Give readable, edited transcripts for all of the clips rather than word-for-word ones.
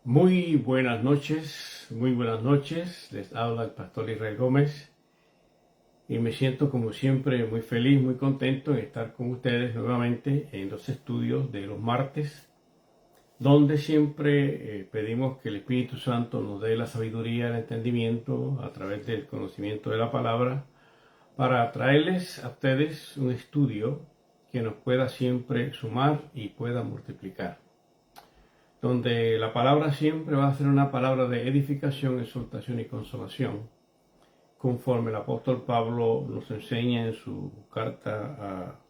Muy buenas noches, muy buenas noches. Les habla el pastor Israel Gómez y me siento como siempre muy feliz, muy contento en estar con ustedes nuevamente en los estudios de los martes, donde siempre pedimos que el Espíritu Santo nos dé la sabiduría, el entendimiento a través del conocimiento de la palabra para traerles a ustedes un estudio que nos pueda siempre sumar y pueda multiplicar, donde la palabra siempre va a ser una palabra de edificación, exhortación y consolación, conforme el apóstol Pablo nos enseña en su carta a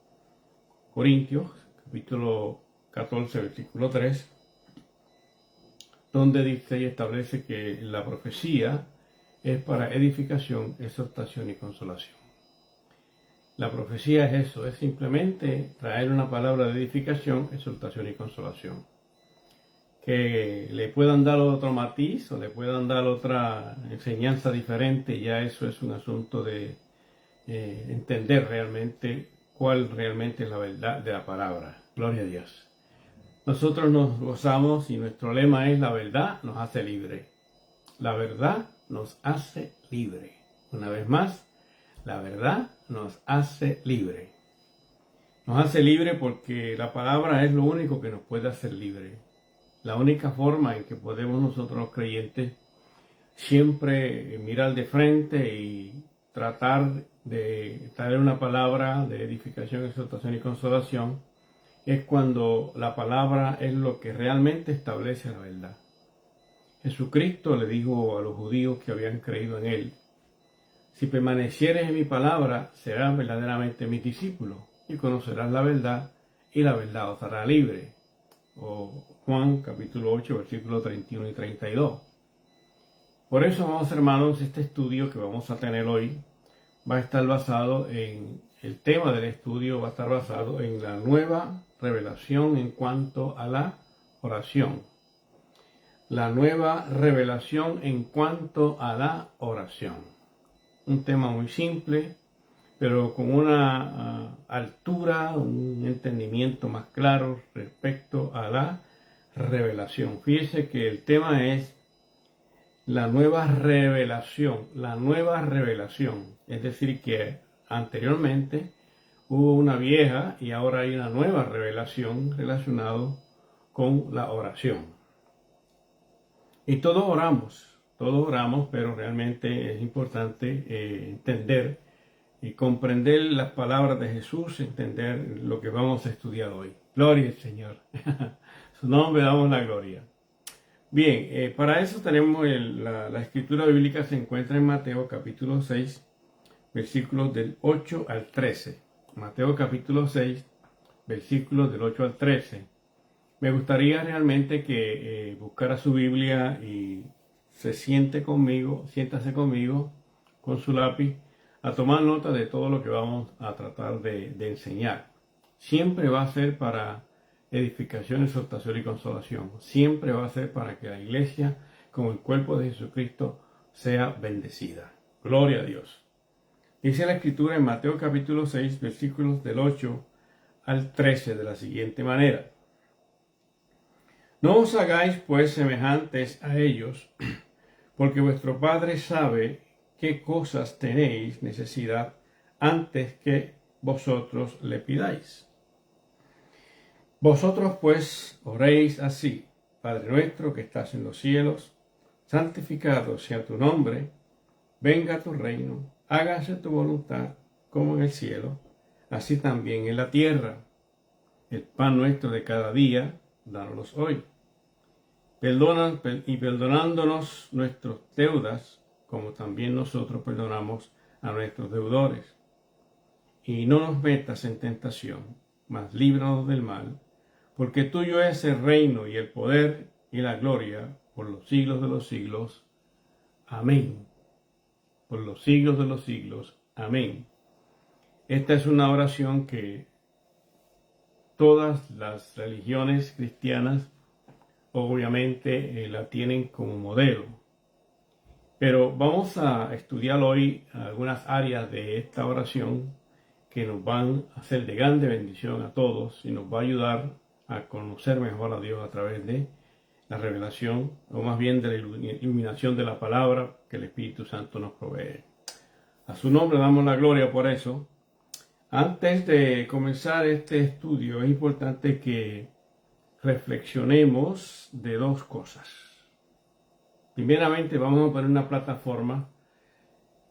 Corintios, capítulo 14, versículo 3, donde dice y establece que la profecía es para edificación, exhortación y consolación. La profecía es eso, es simplemente traer una palabra de edificación, exhortación y consolación. Que le puedan dar otro matiz o le puedan dar otra enseñanza diferente, ya eso es un asunto de entender realmente cuál realmente es la verdad de la palabra. Gloria a Dios. Nosotros nos gozamos y nuestro lema es: la verdad nos hace libre. La verdad nos hace libre. Una vez más, la verdad nos hace libre. Nos hace libre porque la palabra es lo único que nos puede hacer libre. La única forma en que podemos nosotros los creyentes siempre mirar de frente y tratar de traer una palabra de edificación, exhortación y consolación es cuando la palabra es lo que realmente establece la verdad. Jesucristo le dijo a los judíos que habían creído en él: si permanecieres en mi palabra, serás verdaderamente mis discípulos y conocerás la verdad, y la verdad os hará libre. O Juan capítulo 8, versículos 31 y 32. Por eso, amados hermanos, este estudio que vamos a tener hoy va a estar basado en, el tema del estudio va a estar basado en la nueva revelación en cuanto a la oración. La nueva revelación en cuanto a la oración. Un tema muy simple, pero con una altura, un entendimiento más claro respecto a la revelación. Fíjese que el tema es la nueva revelación, es decir, que anteriormente hubo una vieja y ahora hay una nueva revelación relacionada con la oración. Y todos oramos, pero realmente es importante entender y comprender las palabras de Jesús, entender lo que vamos a estudiar hoy. Gloria al Señor. Su nombre damos la gloria. Bien, para eso tenemos la escritura bíblica se encuentra en Mateo capítulo 6, versículos del 8 al 13. Mateo capítulo 6, versículos del 8 al 13. Me gustaría realmente que buscara su Biblia y siéntase conmigo con su lápiz a tomar nota de todo lo que vamos a tratar de enseñar. Siempre va a ser para edificación, exhortación y consolación. Siempre va a ser para que la iglesia, como el cuerpo de Jesucristo, sea bendecida. Gloria a Dios. Dice la escritura en Mateo capítulo 6, versículos del 8 al 13 de la siguiente manera: no os hagáis pues semejantes a ellos, porque vuestro Padre sabe qué cosas tenéis necesidad antes que vosotros le pidáis. Vosotros pues oréis así: Padre nuestro que estás en los cielos, santificado sea tu nombre, venga tu reino, hágase tu voluntad como en el cielo, así también en la tierra. El pan nuestro de cada día, dánoslo hoy. Perdonándonos nuestras deudas, como también nosotros perdonamos a nuestros deudores. Y no nos metas en tentación, mas líbranos del mal, porque tuyo es el reino y el poder y la gloria por los siglos de los siglos. Amén. Por los siglos de los siglos. Amén. Esta es una oración que todas las religiones cristianas obviamente la tienen como modelo. Pero vamos a estudiar hoy algunas áreas de esta oración que nos van a ser de grande bendición a todos y nos va a ayudar a conocer mejor a Dios a través de la revelación, o más bien de la iluminación de la palabra que el Espíritu Santo nos provee. A su nombre damos la gloria por eso. Antes de comenzar este estudio es importante que reflexionemos de dos cosas. Primeramente vamos a poner una plataforma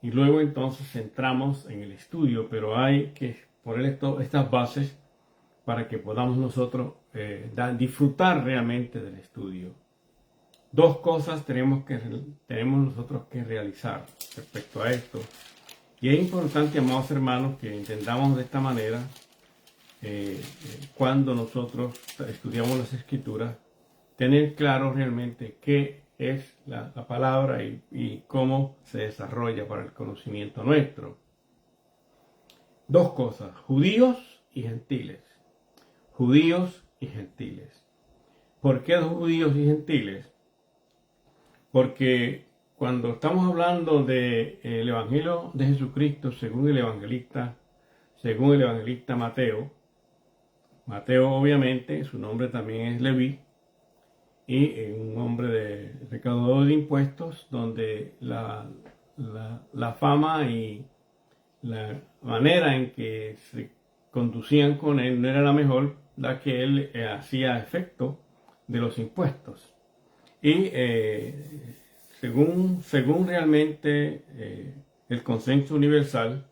y luego entonces entramos en el estudio, pero hay que poner estas bases para que podamos nosotros disfrutar realmente del estudio. Dos cosas tenemos nosotros que realizar respecto a esto. Y es importante, amados hermanos, que entendamos de esta manera cuando nosotros estudiamos las Escrituras, tener claro realmente qué es la palabra y cómo se desarrolla para el conocimiento nuestro. Dos cosas, judíos y gentiles. Judíos y gentiles. ¿Por qué judíos y gentiles? Porque cuando estamos hablando del Evangelio de Jesucristo según el evangelista Mateo, Mateo obviamente, su nombre también es Leví, y un hombre de recaudador de impuestos, donde la fama y la manera en que se conducían con él no era la mejor, la que él hacía efecto de los impuestos. Y según realmente el consenso universal,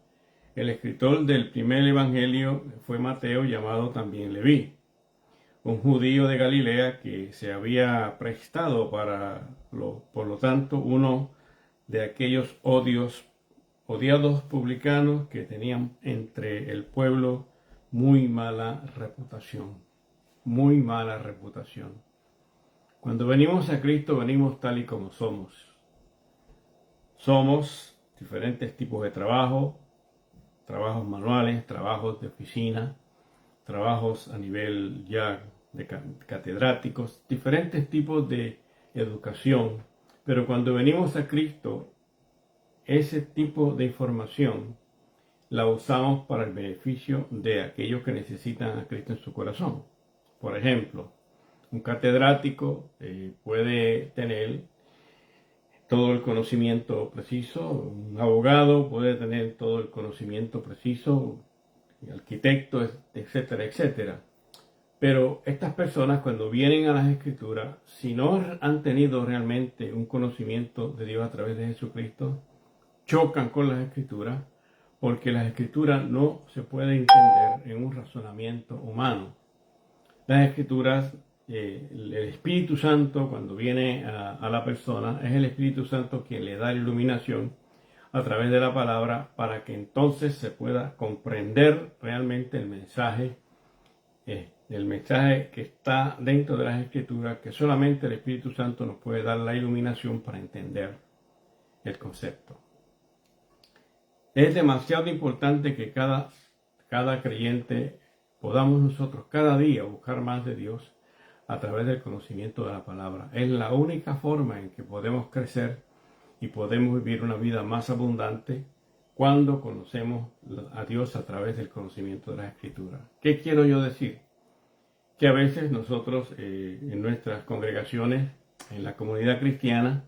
el escritor del primer evangelio fue Mateo, llamado también Leví, un judío de Galilea que se había prestado por lo tanto, uno de aquellos odiados publicanos que tenían entre el pueblo muy mala reputación. Muy mala reputación. Cuando venimos a Cristo, venimos tal y como somos. Somos diferentes tipos de trabajo, trabajos manuales, trabajos de oficina, trabajos a nivel ya de catedráticos, diferentes tipos de educación. Pero cuando venimos a Cristo, ese tipo de información la usamos para el beneficio de aquellos que necesitan a Cristo en su corazón. Por ejemplo, un catedrático puede tener todo el conocimiento preciso, un abogado puede tener todo el conocimiento preciso, un arquitecto, etcétera, etcétera. Pero estas personas, cuando vienen a las Escrituras, si no han tenido realmente un conocimiento de Dios a través de Jesucristo, chocan con las Escrituras, porque las Escrituras no se pueden entender en un razonamiento humano. Las Escrituras, el Espíritu Santo, cuando viene a la persona, es el Espíritu Santo quien le da la iluminación a través de la palabra para que entonces se pueda comprender realmente el mensaje que está dentro de las Escrituras, que solamente el Espíritu Santo nos puede dar la iluminación para entender el concepto. Es demasiado importante que cada creyente podamos nosotros cada día buscar más de Dios a través del conocimiento de la palabra. Es la única forma en que podemos crecer y podemos vivir una vida más abundante cuando conocemos a Dios a través del conocimiento de las Escrituras. ¿Qué quiero yo decir? Que a veces nosotros en nuestras congregaciones, en la comunidad cristiana,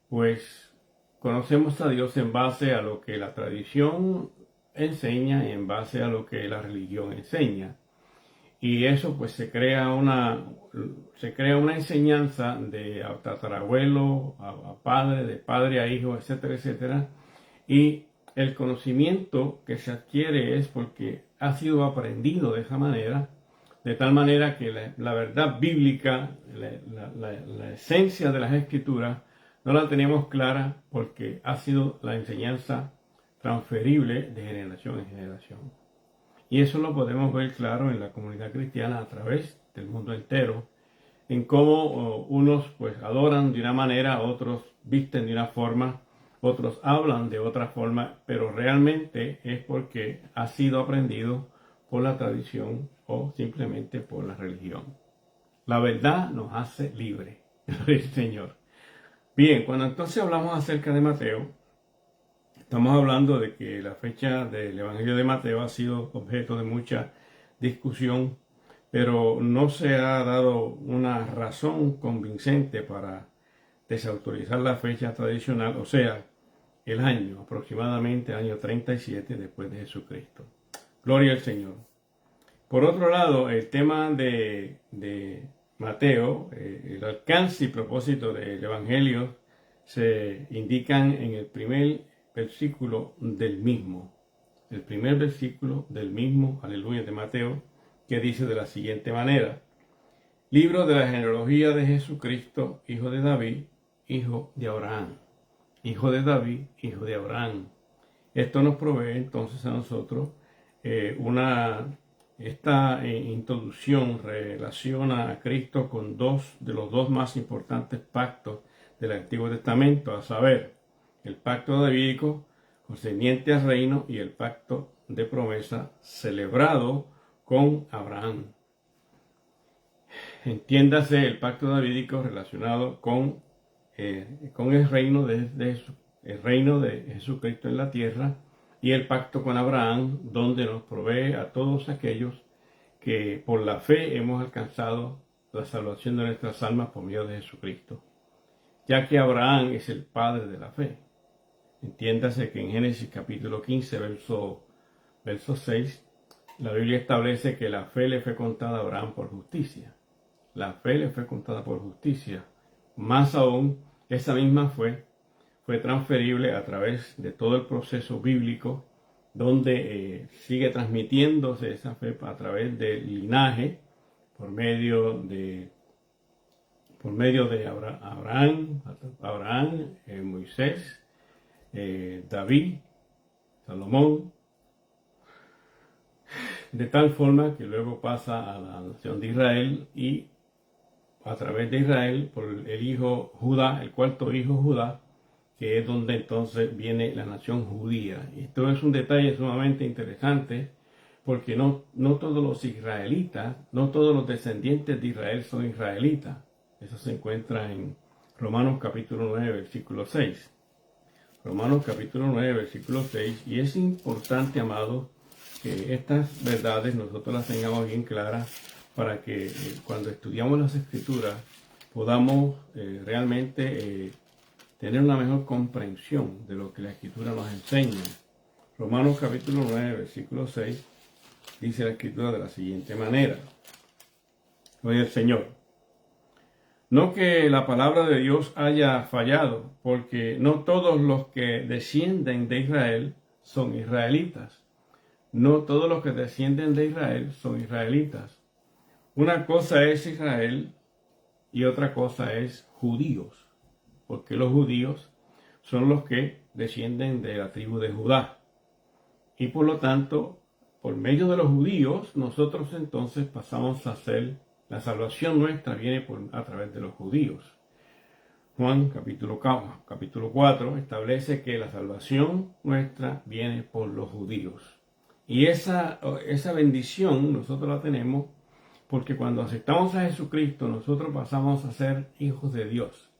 pues conocemos a Dios en base a lo que la tradición enseña y en base a lo que la religión enseña. Y eso pues se crea una enseñanza de tatarabuelo a padre, de padre a hijo, etcétera, etcétera. Y el conocimiento que se adquiere es porque ha sido aprendido de esa manera, de tal manera que la verdad bíblica, la esencia de las Escrituras, no la tenemos clara porque ha sido la enseñanza transferible de generación en generación. Y eso lo podemos ver claro en la comunidad cristiana a través del mundo entero, en cómo unos pues adoran de una manera, otros visten de una forma, otros hablan de otra forma, pero realmente es porque ha sido aprendido por la tradición o simplemente por la religión. La verdad nos hace libres, el Señor. Bien, cuando entonces hablamos acerca de Mateo, estamos hablando de que la fecha del Evangelio de Mateo ha sido objeto de mucha discusión, pero no se ha dado una razón convincente para desautorizar la fecha tradicional, o sea, el año, aproximadamente año 37 después de Jesucristo. Gloria al Señor. Por otro lado, el tema de Mateo, el alcance y propósito del Evangelio se indican en el primer versículo del mismo. El primer versículo del mismo, aleluya, de Mateo, que dice de la siguiente manera: Libro de la genealogía de Jesucristo, hijo de David, hijo de Abraham. Hijo de David, hijo de Abraham. Esto nos provee entonces a nosotros esta introducción relaciona a Cristo con dos de los dos más importantes pactos del Antiguo Testamento, a saber, el pacto davídico concerniente al reino y el pacto de promesa celebrado con Abraham. Entiéndase el pacto davídico relacionado con el reino el reino de Jesucristo en la tierra, y el pacto con Abraham, donde nos provee a todos aquellos que por la fe hemos alcanzado la salvación de nuestras almas por medio de Jesucristo, ya que Abraham es el padre de la fe. Entiéndase que en Génesis capítulo 15, verso 6, la Biblia establece que la fe le fue contada a Abraham por justicia. La fe le fue contada por justicia. Más aún, esa misma fe fue transferible a través de todo el proceso bíblico, donde sigue transmitiéndose esa fe a través del linaje, por medio de Abraham, Moisés, David, Salomón, de tal forma que luego pasa a la nación de Israel, y a través de Israel por el hijo Judá, el cuarto hijo Judá, que es donde entonces viene la nación judía. Y esto es un detalle sumamente interesante, porque no todos los israelitas, no todos los descendientes de Israel son israelitas. Eso se encuentra en Romanos capítulo 9, versículo 6. Romanos capítulo 9, versículo 6. Y es importante, amados, que estas verdades nosotros las tengamos bien claras, para que cuando estudiamos las Escrituras podamos realmente tener una mejor comprensión de lo que la Escritura nos enseña. Romanos capítulo 9, versículo 6, dice la Escritura de la siguiente manera: Gloria al Señor. No que la palabra de Dios haya fallado, porque no todos los que descienden de Israel son israelitas. No todos los que descienden de Israel son israelitas. Una cosa es Israel y otra cosa es judíos, porque los judíos son los que descienden de la tribu de Judá. Y por lo tanto, por medio de los judíos, nosotros entonces pasamos a ser, la salvación nuestra viene a través de los judíos. Juan capítulo 4 establece que la salvación nuestra viene por los judíos. Y esa bendición nosotros la tenemos porque cuando aceptamos a Jesucristo, nosotros pasamos a ser hijos de Dios.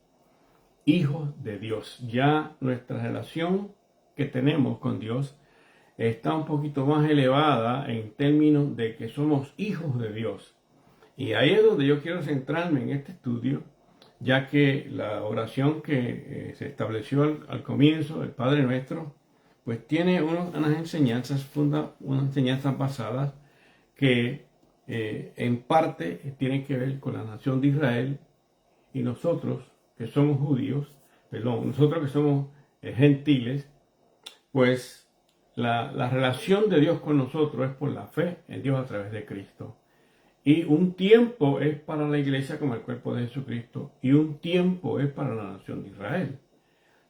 Hijos de Dios. Ya nuestra relación que tenemos con Dios está un poquito más elevada en términos de que somos hijos de Dios. Y ahí es donde yo quiero centrarme en este estudio, ya que la oración que se estableció al comienzo, el Padre Nuestro, pues tiene unas enseñanzas basadas que en parte tienen que ver con la nación de Israel, y nosotros que somos nosotros que somos gentiles, pues la relación de Dios con nosotros es por la fe en Dios a través de Cristo. Y un tiempo es para la iglesia como el cuerpo de Jesucristo, y un tiempo es para la nación de Israel.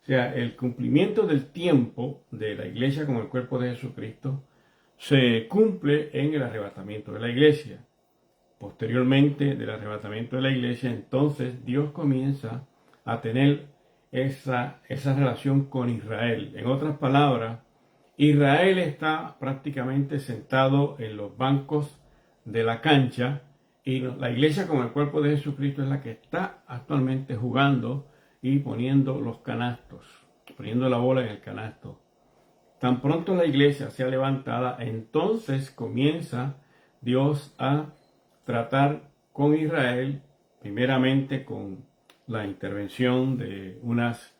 O sea, el cumplimiento del tiempo de la iglesia como el cuerpo de Jesucristo se cumple en el arrebatamiento de la iglesia. Posteriormente del arrebatamiento de la iglesia, entonces Dios comienza a tener esa relación con Israel. En otras palabras, Israel está prácticamente sentado en los bancos de la cancha, y la iglesia como el cuerpo de Jesucristo es la que está actualmente jugando y poniendo los canastos, poniendo la bola en el canasto. Tan pronto la iglesia sea levantada, entonces comienza Dios a tratar con Israel, primeramente con la intervención de unas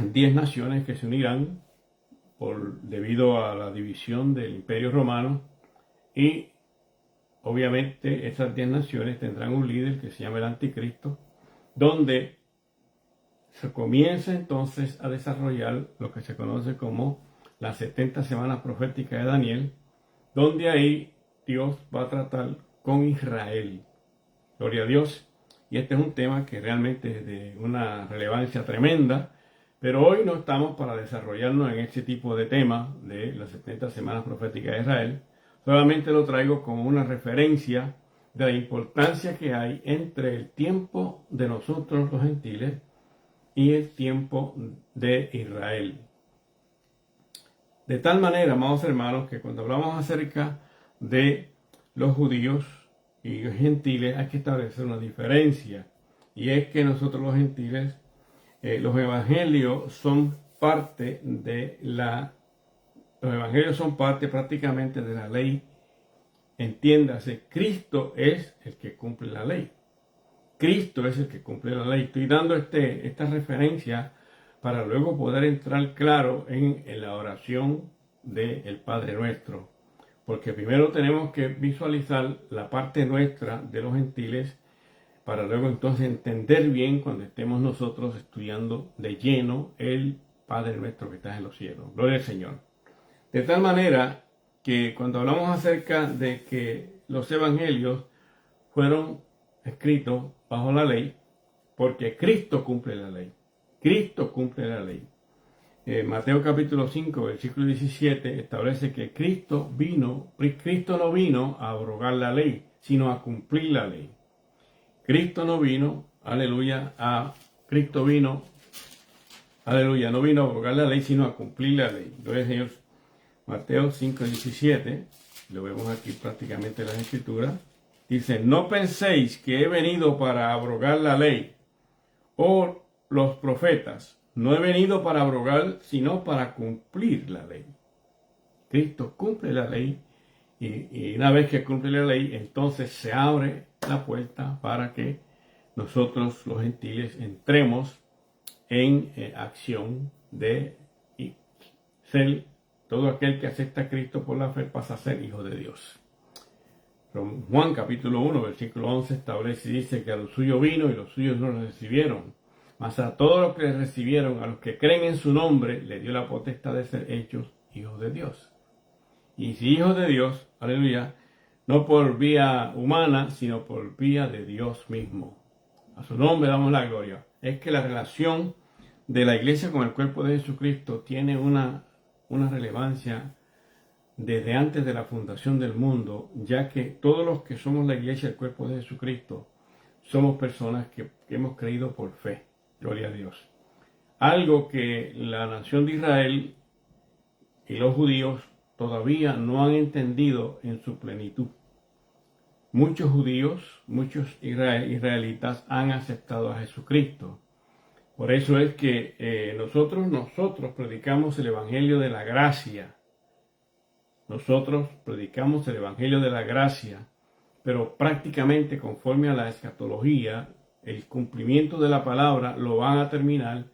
10 naciones que se unirán debido a la división del Imperio Romano, y obviamente esas 10 naciones tendrán un líder que se llama el Anticristo, donde se comienza entonces a desarrollar lo que se conoce como las 70 semanas proféticas de Daniel, donde ahí Dios va a tratar con Israel. Gloria a Dios. Y este es un tema que realmente es de una relevancia tremenda, pero hoy no estamos para desarrollarnos en este tipo de temas de las 70 semanas proféticas de Israel. Solamente lo traigo como una referencia de la importancia que hay entre el tiempo de nosotros los gentiles y el tiempo de Israel. De tal manera, amados hermanos, que cuando hablamos acerca de los judíos y los gentiles hay que establecer una diferencia, y es que nosotros los gentiles, los evangelios son parte prácticamente de la ley. Entiéndase, Cristo es el que cumple la ley. Cristo es el que cumple la ley. Estoy dando esta referencia para luego poder entrar claro en la oración del Padre Nuestro. Porque primero tenemos que visualizar la parte nuestra de los gentiles para luego entonces entender bien cuando estemos nosotros estudiando de lleno el Padre Nuestro que está en los cielos. Gloria al Señor. De tal manera que cuando hablamos acerca de que los evangelios fueron escritos bajo la ley, porque Cristo cumple la ley. Cristo cumple la ley. Mateo capítulo 5, versículo 17 establece que Cristo no vino a abrogar la ley, sino a cumplir la ley. Cristo no vino, aleluya, no vino a abrogar la ley, sino a cumplir la ley. Gloria al Señor. Mateo 5, 17, lo vemos aquí prácticamente en las Escrituras, dice: no penséis que he venido para abrogar la ley o los profetas. No he venido para abrogar, sino para cumplir la ley. Cristo cumple la ley, y una vez que cumple la ley, entonces se abre la puerta para que nosotros los gentiles entremos en acción de ser todo aquel que acepta a Cristo por la fe pasa a ser hijo de Dios. Juan capítulo 1, versículo 11 establece y dice que a los suyos vino y los suyos no lo recibieron. Mas a todos los que le recibieron, a los que creen en su nombre, le dio la potestad de ser hechos hijos de Dios. Y si hijos de Dios, aleluya, no por vía humana, sino por vía de Dios mismo. A su nombre damos la gloria. Es que la relación de la iglesia con el cuerpo de Jesucristo tiene una relevancia desde antes de la fundación del mundo, ya que todos los que somos la iglesia, el cuerpo de Jesucristo, somos personas que hemos creído por fe. Gloria a Dios. Algo que la nación de Israel y los judíos todavía no han entendido en su plenitud. Muchos judíos, muchos israelitas han aceptado a Jesucristo. Por eso es que nosotros predicamos el Evangelio de la gracia. Nosotros predicamos el Evangelio de la gracia, pero prácticamente conforme a la escatología, el cumplimiento de la palabra lo van a terminar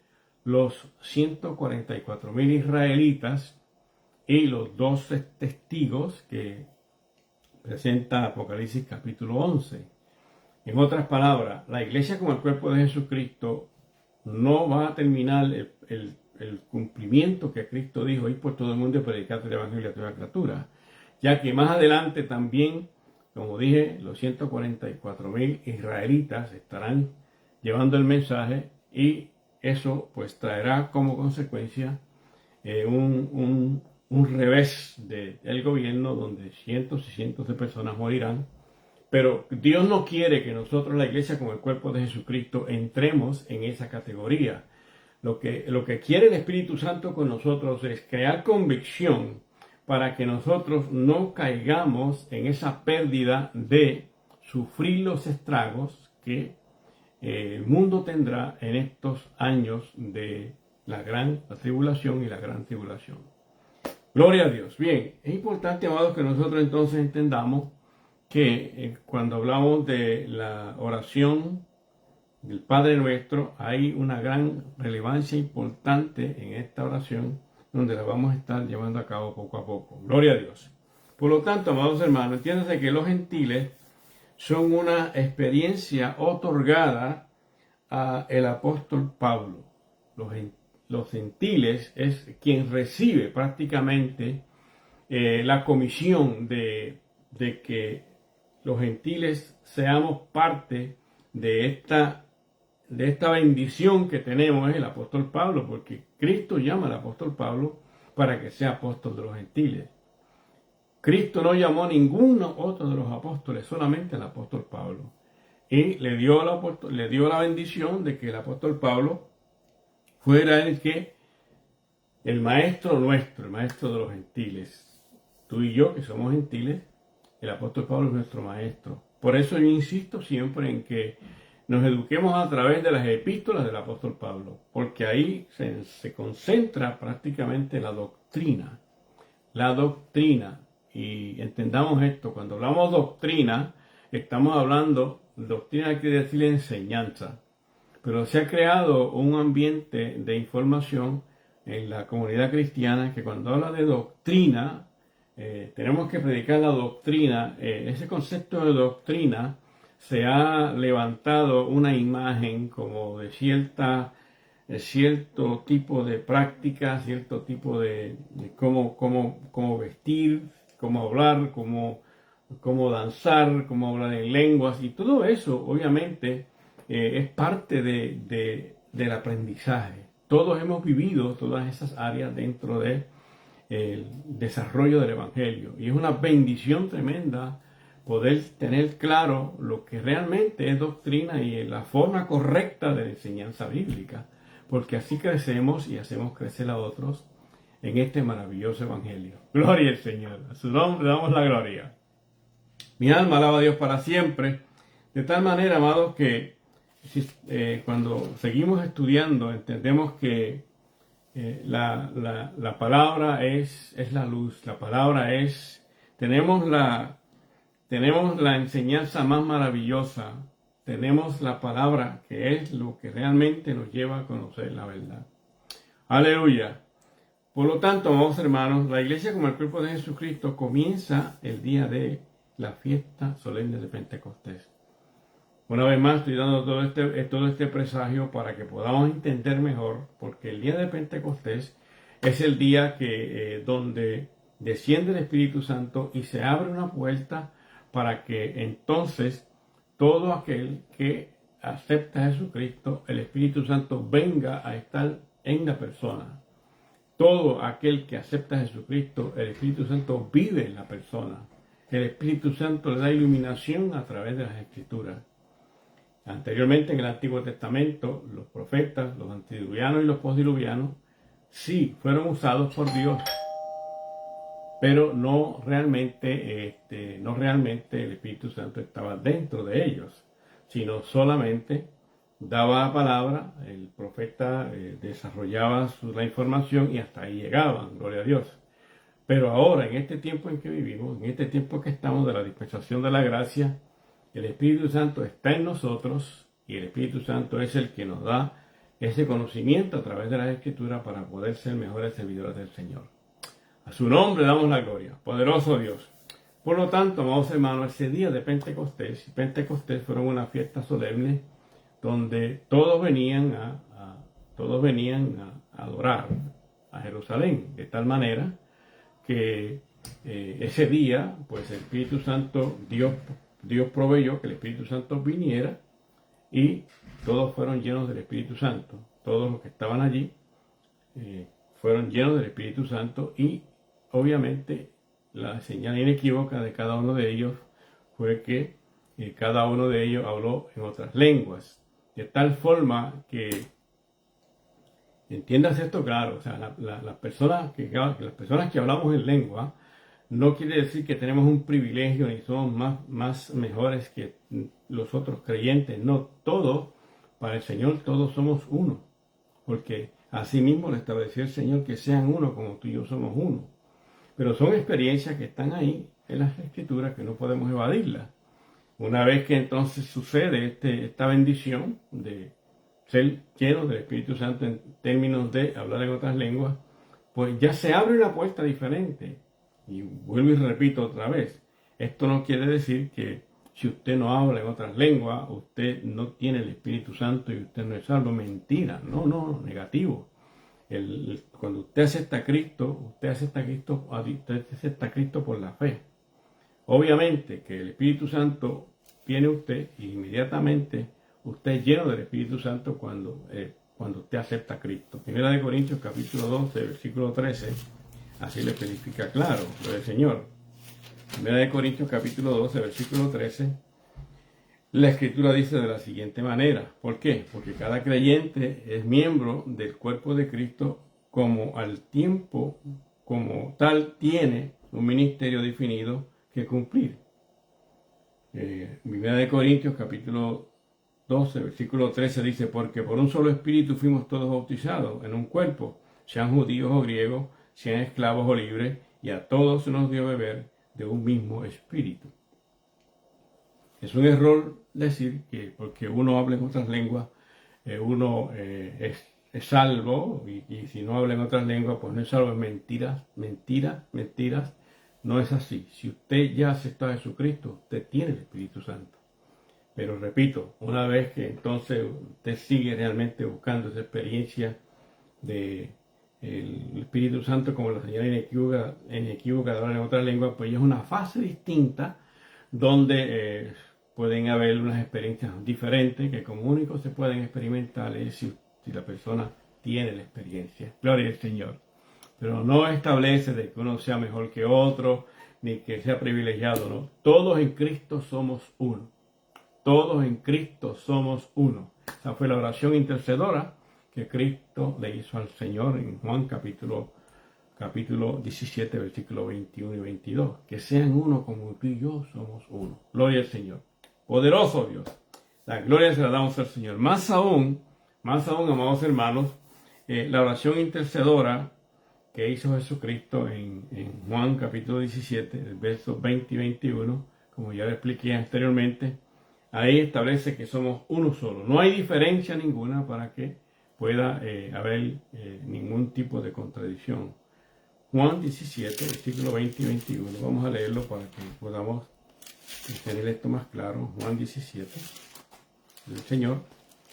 los 144,000 israelitas y los 12 testigos que presenta Apocalipsis capítulo 11. En otras palabras, la iglesia como el cuerpo de Jesucristo no va a terminar el cumplimiento que Cristo dijo: ir por todo el mundo y predicar el Evangelio a toda criatura, ya que más adelante también, como dije, los 144,000 israelitas estarán llevando el mensaje, y eso pues traerá como consecuencia un revés del gobierno, donde cientos y cientos de personas morirán. Pero Dios no quiere que nosotros, la iglesia como el cuerpo de Jesucristo, entremos en esa categoría. Lo que quiere el Espíritu Santo con nosotros es crear convicción para que nosotros no caigamos en esa pérdida de sufrir los estragos que el mundo tendrá en estos años de la tribulación y la gran tribulación. Gloria a Dios. Bien, es importante, amados, que nosotros entonces entendamos que cuando hablamos de la oración del Padre Nuestro, hay una gran relevancia importante en esta oración, donde la vamos a estar llevando a cabo poco a poco. Gloria a Dios. Por lo tanto, amados hermanos, entiéndase que los gentiles son una experiencia otorgada al apóstol Pablo. Los gentiles es quien recibe prácticamente la comisión de que los gentiles seamos parte de esta bendición que tenemos, es el apóstol Pablo, porque Cristo llama al apóstol Pablo para que sea apóstol de los gentiles. Cristo no llamó a ninguno otro de los apóstoles, solamente al apóstol Pablo. Y le dio la bendición de que el apóstol Pablo fuera el maestro nuestro, el maestro de los gentiles. Tú y yo, que somos gentiles, el apóstol Pablo es nuestro maestro. Por eso yo insisto siempre en que nos eduquemos a través de las epístolas del apóstol Pablo, porque ahí se concentra prácticamente la doctrina. La doctrina. Y entendamos esto, cuando hablamos doctrina, estamos hablando, doctrina quiere decir enseñanza. Pero se ha creado un ambiente de información en la comunidad cristiana que cuando habla de doctrina, tenemos que predicar la doctrina. Ese concepto de doctrina se ha levantado una imagen como de cierto tipo de práctica, cierto tipo de cómo vestir, cómo hablar, cómo danzar, cómo hablar en lenguas, y todo eso obviamente es parte del aprendizaje. Todos hemos vivido todas esas áreas dentro del desarrollo del Evangelio, y es una bendición tremenda poder tener claro lo que realmente es doctrina y la forma correcta de la enseñanza bíblica, porque así crecemos y hacemos crecer a otros en este maravilloso Evangelio. Gloria al Señor, a su nombre damos la gloria. Mi alma alaba a Dios para siempre, de tal manera, amados, que cuando seguimos estudiando entendemos que la palabra es la luz, la palabra tenemos la enseñanza más maravillosa, tenemos la palabra que es lo que realmente nos lleva a conocer la verdad. Aleluya. Por lo tanto, amados hermanos, la iglesia como el cuerpo de Jesucristo comienza el día de la fiesta solemne de Pentecostés. Una vez más estoy dando todo este presagio para que podamos entender mejor, porque el día de Pentecostés es el día donde desciende el Espíritu Santo y se abre una puerta para que entonces todo aquel que acepta a Jesucristo, el Espíritu Santo venga a estar en la persona. Todo aquel que acepta a Jesucristo, el Espíritu Santo vive en la persona. El Espíritu Santo le da iluminación a través de las Escrituras. Anteriormente en el Antiguo Testamento, los profetas, los antediluvianos y los postdiluvianos, sí fueron usados por Dios, pero no realmente el Espíritu Santo estaba dentro de ellos, sino solamente daba la palabra, el profeta desarrollaba la información y hasta ahí llegaban, gloria a Dios. Pero ahora, en este tiempo en que vivimos, en este tiempo que estamos de la dispensación de la gracia, el Espíritu Santo está en nosotros y el Espíritu Santo es el que nos da ese conocimiento a través de las Escrituras para poder ser mejores servidores del Señor. A su nombre damos la gloria, poderoso Dios. Por lo tanto, amados hermanos, ese día de Pentecostés fueron una fiesta solemne donde todos venían a adorar a Jerusalén, de tal manera que ese día, pues el Espíritu Santo, Dios proveyó que el Espíritu Santo viniera y todos fueron llenos del Espíritu Santo. Todos los que estaban allí fueron llenos del Espíritu Santo y obviamente la señal inequívoca de cada uno de ellos fue que cada uno de ellos habló en otras lenguas. De tal forma que, entiendas esto claro, o sea, las personas que hablamos en lengua, no quiere decir que tenemos un privilegio ni somos más mejores que los otros creyentes. No, todos, para el Señor, todos somos uno. Porque así mismo le estableció el Señor que sean uno como tú y yo somos uno. Pero son experiencias que están ahí en las Escrituras que no podemos evadirlas. Una vez que entonces sucede esta bendición de ser lleno del Espíritu Santo en términos de hablar en otras lenguas, pues ya se abre una puerta diferente. Y vuelvo y repito otra vez, esto no quiere decir que si usted no habla en otras lenguas, usted no tiene el Espíritu Santo y usted no es salvo. Mentira, no, negativo. Cuando usted acepta a Cristo, usted acepta a Cristo por la fe. Obviamente que el Espíritu Santo viene a usted y inmediatamente usted es lleno del Espíritu Santo cuando usted acepta a Cristo. Primera de Corintios capítulo 12, versículo 13, así le especifica claro lo del Señor. Primera de Corintios capítulo 12, versículo 13, la Escritura dice de la siguiente manera. ¿Por qué? Porque cada creyente es miembro del cuerpo de Cristo como al tiempo, como tal, tiene un ministerio definido que cumplir. Primera de Corintios capítulo 12, versículo 13 dice, porque por un solo espíritu fuimos todos bautizados en un cuerpo, sean judíos o griegos, sean esclavos o libres, y a todos se nos dio beber de un mismo espíritu. Es un error decir que porque uno habla en otras lenguas, uno es salvo, y si no habla en otras lenguas, pues no es salvo. Es mentiras. No es así. Si usted ya aceptó a Jesucristo, usted tiene el Espíritu Santo. Pero repito, una vez que entonces usted sigue realmente buscando esa experiencia del Espíritu Santo, como la señora inequívoca de hablar en otras lenguas, pues ya es una fase distinta donde pueden haber unas experiencias diferentes que como único se pueden experimentar es si la persona tiene la experiencia. Gloria al Señor. Pero no establece de que uno sea mejor que otro, ni que sea privilegiado, ¿no? Todos en Cristo somos uno. Todos en Cristo somos uno. Esa fue la oración intercedora que Cristo le hizo al Señor en Juan capítulo 17, versículos 21 y 22. Que sean uno como tú y yo somos uno. Gloria al Señor. Poderoso Dios. La gloria se la damos al Señor. Más aún, amados hermanos, la oración intercedora que hizo Jesucristo en Juan capítulo 17, versos 20 y 21, como ya le expliqué anteriormente, ahí establece que somos uno solo. No hay diferencia ninguna para que pueda haber ningún tipo de contradicción. Juan 17, versículos 20 y 21. Vamos a leerlo para que podamos tener esto más claro. Juan 17, del Señor.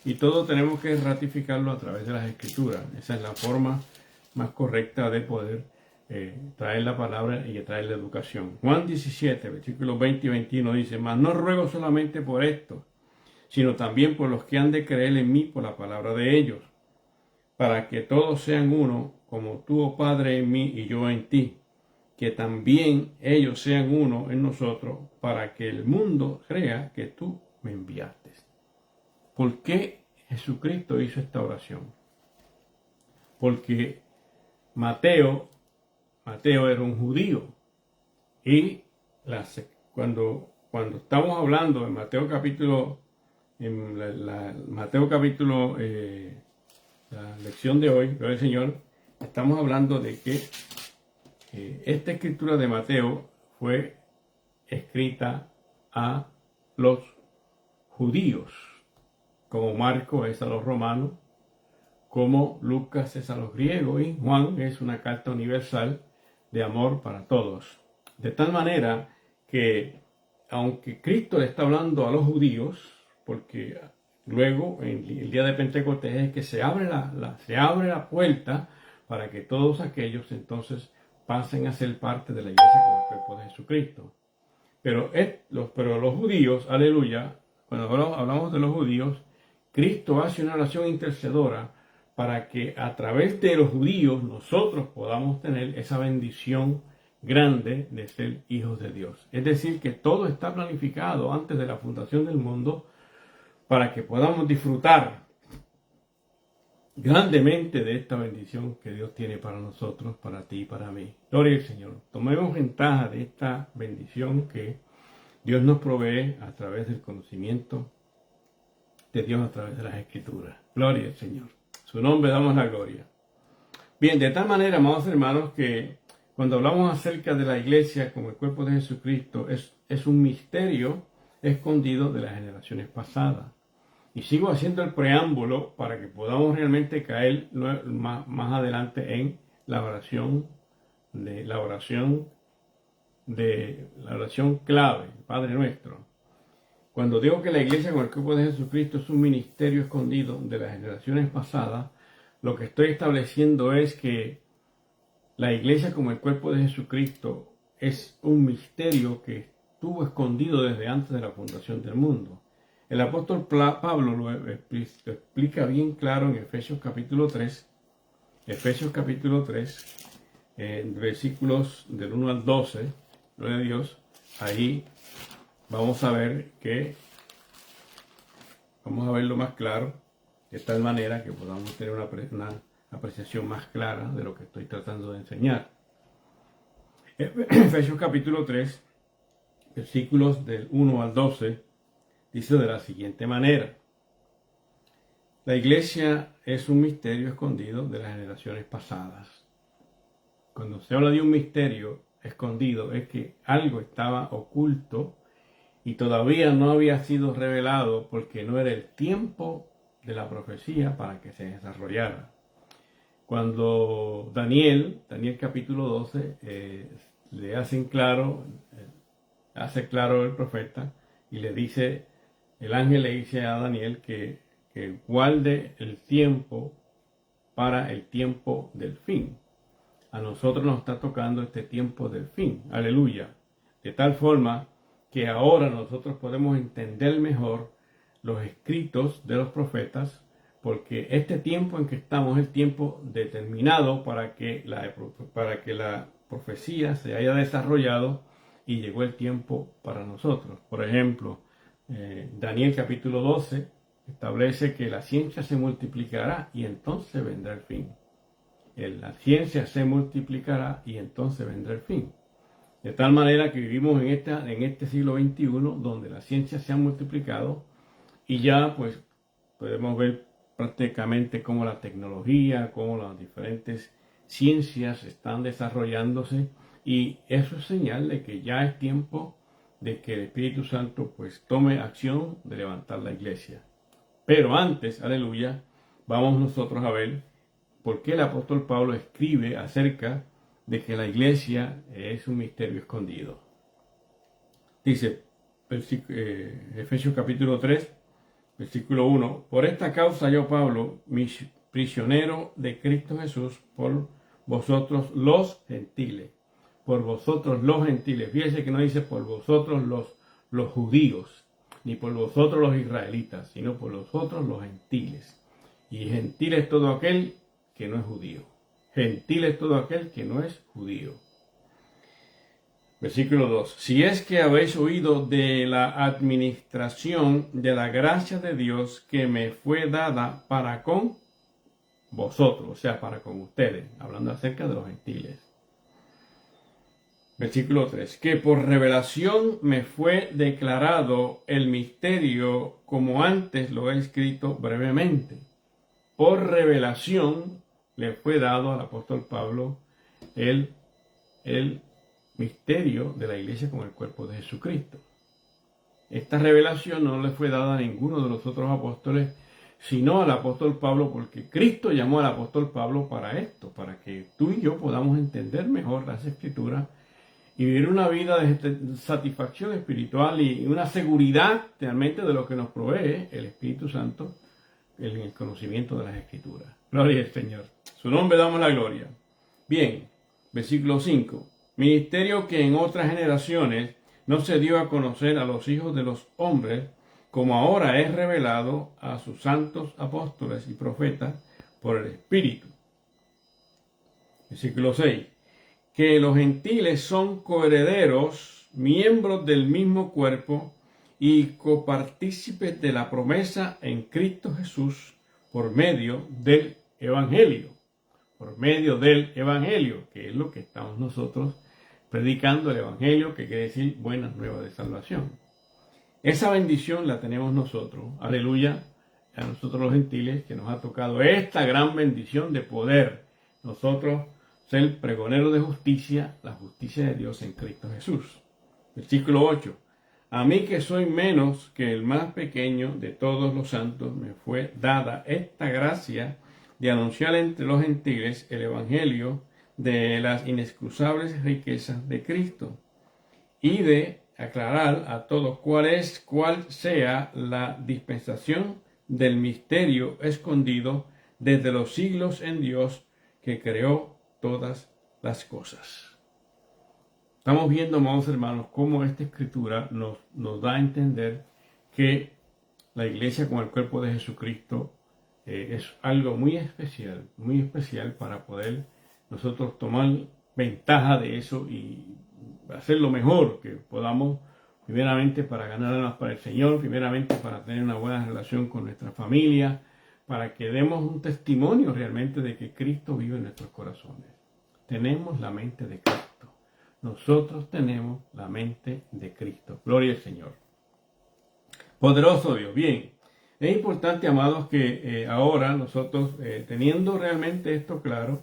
Y todo tenemos que ratificarlo a través de las Escrituras. Esa es la forma más correcta de poder traer la palabra y traer la educación. Juan 17, versículos 20 y 21 dice, mas no ruego solamente por esto, sino también por los que han de creer en mí por la palabra de ellos, para que todos sean uno, como tú, oh Padre, en mí y yo en ti, que también ellos sean uno en nosotros, para que el mundo crea que tú me enviaste. ¿Por qué Jesucristo hizo esta oración? Porque Mateo era un judío y cuando estamos hablando en Mateo capítulo, la lección de hoy, gloria al Señor, estamos hablando de que esta escritura de Mateo fue escrita a los judíos, como Marcos es a los romanos, como Lucas es a los griegos y Juan es una carta universal de amor para todos. De tal manera que, aunque Cristo le está hablando a los judíos, porque luego, en el día de Pentecostés, es que se abre la puerta para que todos aquellos entonces pasen a ser parte de la iglesia como el cuerpo de Jesucristo. Pero los judíos, aleluya, cuando hablamos de los judíos, Cristo hace una oración intercedora para que a través de los judíos nosotros podamos tener esa bendición grande de ser hijos de Dios. Es decir, que todo está planificado antes de la fundación del mundo para que podamos disfrutar grandemente de esta bendición que Dios tiene para nosotros, para ti y para mí. Gloria al Señor. Tomemos ventaja de esta bendición que Dios nos provee a través del conocimiento de Dios a través de las Escrituras. Gloria al Señor. Su nombre damos la gloria. Bien, de tal manera, amados hermanos, que Cuando hablamos acerca de la iglesia como el cuerpo de Jesucristo, es un misterio escondido de las generaciones pasadas. Y sigo haciendo el preámbulo para que podamos realmente caer más adelante en la oración clave, Padre Nuestro. Cuando digo que la iglesia con el cuerpo de Jesucristo es un ministerio escondido de las generaciones pasadas, lo que estoy estableciendo es que la iglesia como el cuerpo de Jesucristo es un misterio que estuvo escondido desde antes de la fundación del mundo. El apóstol Pablo lo explica bien claro en Efesios capítulo 3. Efesios capítulo 3, versículos del 1 al 12, gloria a Dios. Ahí vamos a verlo más claro, de tal manera que podamos tener una apreciación más clara de lo que estoy tratando de enseñar. Efesios capítulo 3, versículos del 1 al 12, dice de la siguiente manera: la iglesia es un misterio escondido de las generaciones pasadas. Cuando se habla de un misterio escondido, es que algo estaba oculto y todavía no había sido revelado porque no era el tiempo de la profecía para que se desarrollara. Cuando Daniel capítulo 12, le hace claro el profeta y le dice, el ángel le dice a Daniel que guarde el tiempo para el tiempo del fin. A nosotros nos está tocando este tiempo del fin, aleluya, de tal forma que ahora nosotros podemos entender mejor los escritos de los profetas, porque este tiempo en que estamos es el tiempo determinado para que la profecía se haya desarrollado y llegó el tiempo para nosotros. Por ejemplo, Daniel capítulo 12 establece que la ciencia se multiplicará y entonces vendrá el fin. La ciencia se multiplicará y entonces vendrá el fin. De tal manera que vivimos en este siglo XXI donde la ciencia se ha multiplicado y ya pues podemos ver prácticamente cómo la tecnología, cómo las diferentes ciencias están desarrollándose, y eso es señal de que ya es tiempo de que el Espíritu Santo pues tome acción de levantar la iglesia. Pero antes, aleluya, vamos nosotros a ver por qué el apóstol Pablo escribe acerca de que la iglesia es un misterio escondido. Dice Efesios capítulo 3, versículo 1: por esta causa yo, Pablo, prisionero de Cristo Jesús, por vosotros los gentiles. Por vosotros los gentiles. Fíjese que no dice por vosotros los judíos, ni por vosotros los israelitas, sino por vosotros los gentiles. Y gentil es todo aquel que no es judío. Gentil es todo aquel que no es judío. Versículo 2. Si es que habéis oído de la administración de la gracia de Dios que me fue dada para con vosotros, o sea, para con ustedes, hablando acerca de los gentiles. Versículo 3. Que por revelación me fue declarado el misterio, como antes lo he escrito brevemente. Por revelación le fue dado al apóstol Pablo el misterio de la iglesia como el cuerpo de Jesucristo. Esta revelación no le fue dada a ninguno de los otros apóstoles, sino al apóstol Pablo, porque Cristo llamó al apóstol Pablo para esto, para que tú y yo podamos entender mejor las Escrituras y vivir una vida de satisfacción espiritual y una seguridad realmente de lo que nos provee el Espíritu Santo en el conocimiento de las Escrituras. Gloria al Señor. Su nombre damos la gloria. Bien, versículo 5. Ministerio que en otras generaciones no se dio a conocer a los hijos de los hombres, como ahora es revelado a sus santos apóstoles y profetas por el Espíritu. Versículo 6. Que los gentiles son coherederos, miembros del mismo cuerpo y copartícipes de la promesa en Cristo Jesús por medio del Evangelio. Por medio del Evangelio, que es lo que estamos nosotros predicando, el Evangelio, que quiere decir buenas nuevas de salvación. Esa bendición la tenemos nosotros, aleluya, a nosotros los gentiles, que nos ha tocado esta gran bendición de poder nosotros ser pregonero de justicia, la justicia de Dios en Cristo Jesús. Versículo 8. A mí que soy menos que el más pequeño de todos los santos, me fue dada esta gracia de anunciar entre los gentiles el evangelio de las inexcusables riquezas de Cristo y de aclarar a todos cuál sea la dispensación del misterio escondido desde los siglos en Dios que creó todas las cosas. Estamos viendo, amados hermanos, cómo esta escritura nos da a entender que la iglesia como el cuerpo de Jesucristo es algo muy especial para poder nosotros tomar ventaja de eso y hacer lo mejor que podamos, primeramente para ganar almas para el Señor, primeramente para tener una buena relación con nuestra familia, para que demos un testimonio realmente de que Cristo vive en nuestros corazones. Tenemos la mente de Cristo. Nosotros tenemos la mente de Cristo. Gloria al Señor. Poderoso Dios. Bien, es importante, amados, que ahora nosotros, teniendo realmente esto claro,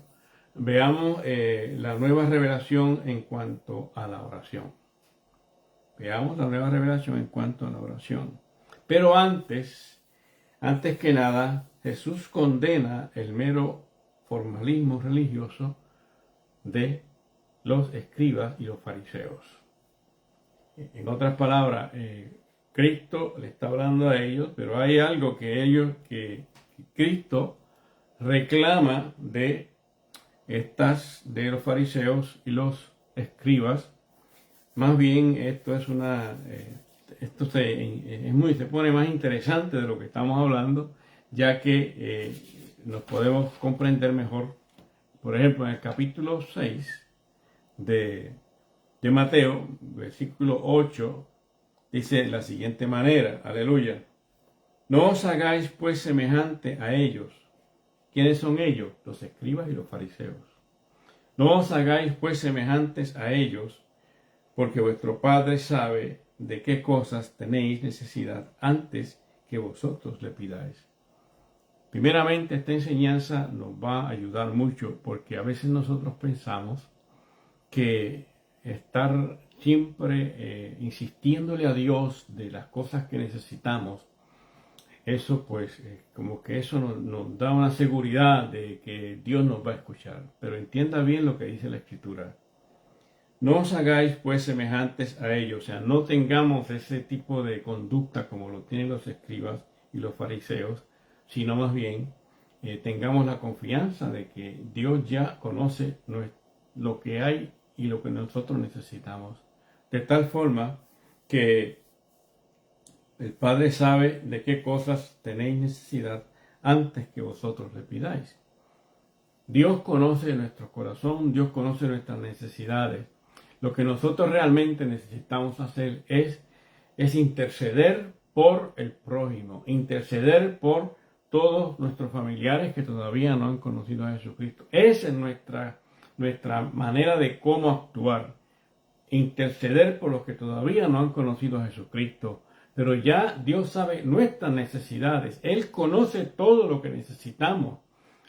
veamos la nueva revelación en cuanto a la oración. Veamos la nueva revelación en cuanto a la oración. Pero antes que nada, Jesús condena el mero formalismo religioso de los escribas y los fariseos. En otras palabras, Cristo le está hablando a ellos, pero hay algo que Cristo reclama de los fariseos y los escribas. Más bien esto es se pone más interesante de lo que estamos hablando, ya que nos podemos comprender mejor. Por ejemplo, en el capítulo 6 de Mateo, versículo 8, dice de la siguiente manera, aleluya: no os hagáis pues semejante a ellos. ¿Quiénes son ellos? Los escribas y los fariseos. No os hagáis pues semejantes a ellos, porque vuestro Padre sabe de qué cosas tenéis necesidad antes que vosotros le pidáis. Primeramente, esta enseñanza nos va a ayudar mucho, porque a veces nosotros pensamos que estar siempre insistiéndole a Dios de las cosas que necesitamos, eso pues como que eso nos da una seguridad de que Dios nos va a escuchar. Pero entienda bien lo que dice la Escritura. No os hagáis pues semejantes a ellos, o sea, no tengamos ese tipo de conducta como lo tienen los escribas y los fariseos, sino más bien tengamos la confianza de que Dios ya conoce lo que hay y lo que nosotros necesitamos, de tal forma que el Padre sabe de qué cosas tenéis necesidad antes que vosotros le pidáis. Dios conoce nuestro corazón, Dios conoce nuestras necesidades. Lo que nosotros realmente necesitamos hacer es interceder por el prójimo, interceder por todos nuestros familiares que todavía no han conocido a Jesucristo. Esa es nuestra manera de cómo actuar. Interceder por los que todavía no han conocido a Jesucristo. Pero ya Dios sabe nuestras necesidades. Él conoce todo lo que necesitamos.